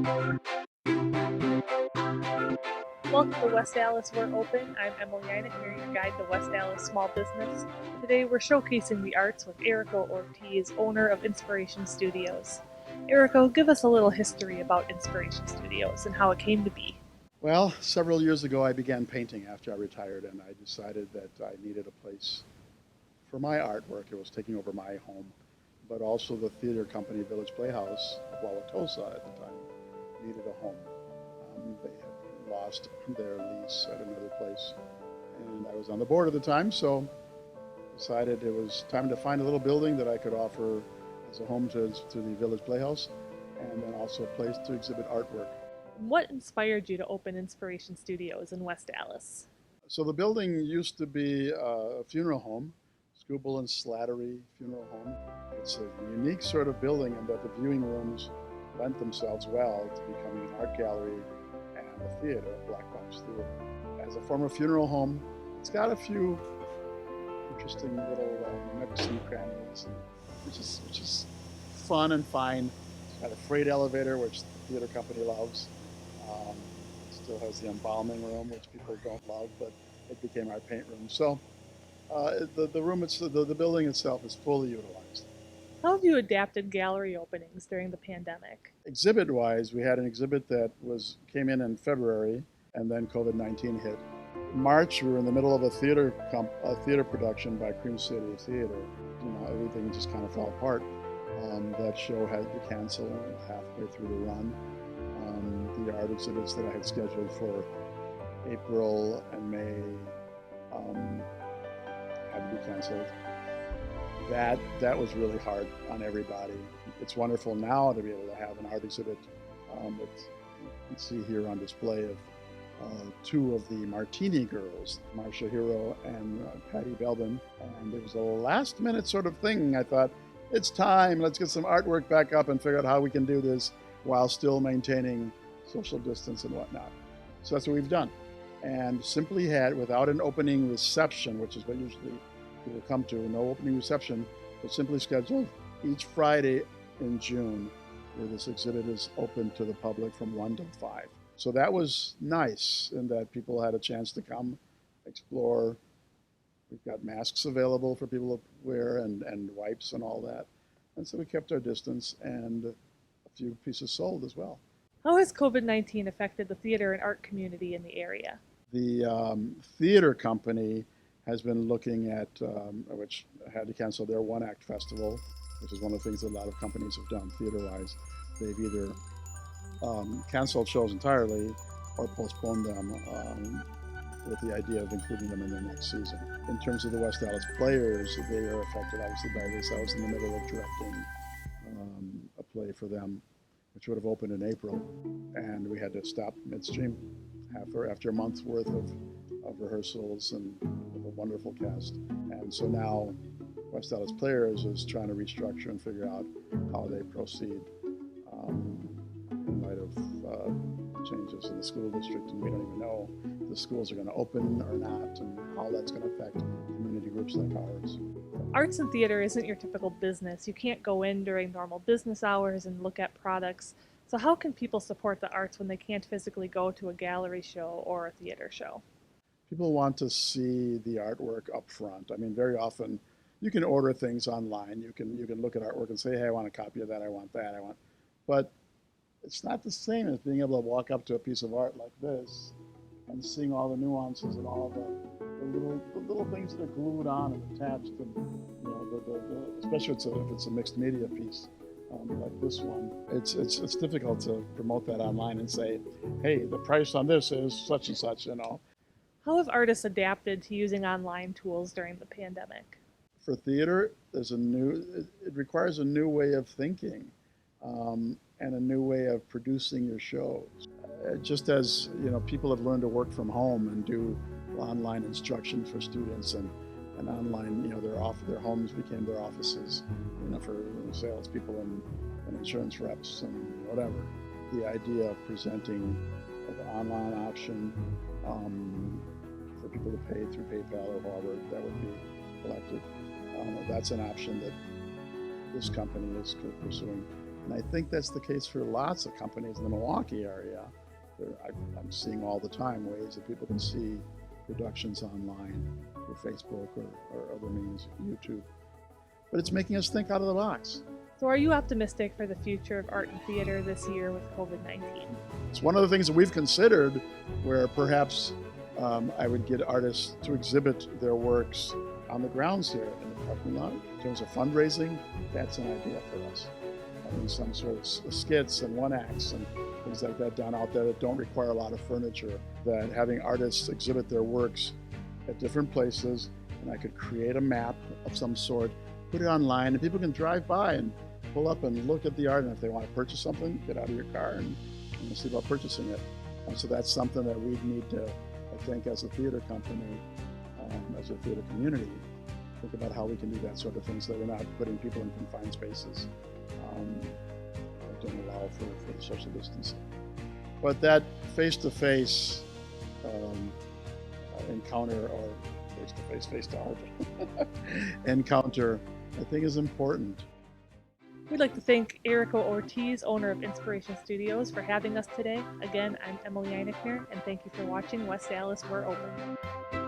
Welcome to West Allis We're Open. I'm Emily Einig here, your guide to West Allis small business. Today we're showcasing the arts with Erico Ortiz, owner of Inspiration Studios. Erico, give us a little history about Inspiration Studios and how it came to be. Well, several years ago, I began painting after I retired, and I decided that I needed a place for my artwork. It was taking over my home, but also the theater company, Village Playhouse of Wauwatosa at the time, needed a home. They had lost their lease at another place, and I was on the board at the time, so decided it was time to find a little building that I could offer as a home to the Village Playhouse, and then also a place to exhibit artwork. What inspired you to open Inspiration Studios in West Allis? So the building used to be a funeral home, Scoobel and Slattery Funeral Home. It's a unique sort of building in that the viewing rooms lent themselves well to becoming an art gallery and a theater, a black box theater. As a former funeral home, it's got a few interesting little nooks and crannies, which is fun and fine. It's got a freight elevator, which the theater company loves. It still has the embalming room, which people don't love, but it became our paint room. So the building itself is fully utilized. How have you adapted gallery openings during the pandemic? Exhibit-wise, we had an exhibit that came in February, and then COVID-19 hit. In March, we were in the middle of a theater production by Cream City Theater. Everything just kind of fell apart. That show had to cancel halfway through the run. The art exhibits that I had scheduled for April and May had to be canceled. That was really hard on everybody. It's wonderful now to be able to have an art exhibit that you can see here on display of two of the Martini girls, Marcia Hero and Patty Belbin. And it was a last minute sort of thing. I thought, it's time, let's get some artwork back up and figure out how we can do this while still maintaining social distance and whatnot. So that's what we've done. And simply had, without an opening reception, which is what usually people come to, no opening reception, but simply scheduled each Friday in June, where this exhibit is open to the public from 1 to 5. So that was nice in that people had a chance to come, explore. We've got masks available for people to wear and wipes and all that. And so we kept our distance, and a few pieces sold as well. How has COVID-19 affected the theater and art community in the area? The theater company has been looking at, which had to cancel their one-act festival, which is one of the things that a lot of companies have done theater-wise. They've either canceled shows entirely or postponed them with the idea of including them in the next season. In terms of the West Allis Players, they are affected obviously by this. I was in the middle of directing a play for them, which would have opened in April, and we had to stop midstream after a month's worth of rehearsals and with a wonderful cast. And so now West Allis Players is trying to restructure and figure out how they proceed in light of changes in the school district, and we don't even know if the schools are going to open or not and how that's going to affect community groups like ours. Arts and theater isn't your typical business. You can't go in during normal business hours and look at products. So how can people support the arts when they can't physically go to a gallery show or a theater show? People want to see the artwork up front. I mean, very often you can order things online. You can look at artwork and say, hey, I want a copy of that, I want that, but it's not the same as being able to walk up to a piece of art like this and seeing all the nuances and all the little things that are glued on and attached, and especially if it's a mixed media piece like this one. It's difficult to promote that online and say, hey, the price on this is such and such. How have artists adapted to using online tools during the pandemic? For theater, it requires a new way of thinking. And a new way of producing your shows. Just as people have learned to work from home and do online instruction for students, and online, their homes became their offices, for salespeople and insurance reps and whatever. The idea of presenting an online option for people to pay through PayPal or however that would be collected, that's an option that this company is pursuing. And I think that's the case for lots of companies in the Milwaukee area. I'm seeing all the time ways that people can see productions online through Facebook or other means, YouTube. But it's making us think out of the box. So, are you optimistic for the future of art and theater this year with COVID-19? It's one of the things that we've considered where perhaps I would get artists to exhibit their works on the grounds here in the parking lot. In terms of fundraising, that's an idea for us. Having some sort of skits and one acts and things like that done out there that don't require a lot of furniture, that having artists exhibit their works at different places, and I could create a map of some sort, put it online, and people can drive by and pull up and look at the art, and if they want to purchase something, get out of your car and see about purchasing it. And so that's something that we need to, I think, as a theater company, as a theater community, think about how we can do that sort of thing so that we're not putting people in confined spaces that don't allow for the social distancing. But that face-to-face encounter, or face-to-face, face-to-art encounter, I think is important. We'd like to thank Erico Ortiz, owner of Inspiration Studios, for having us today. Again, I'm Emily Einechner, and thank you for watching West Allis, We're Open.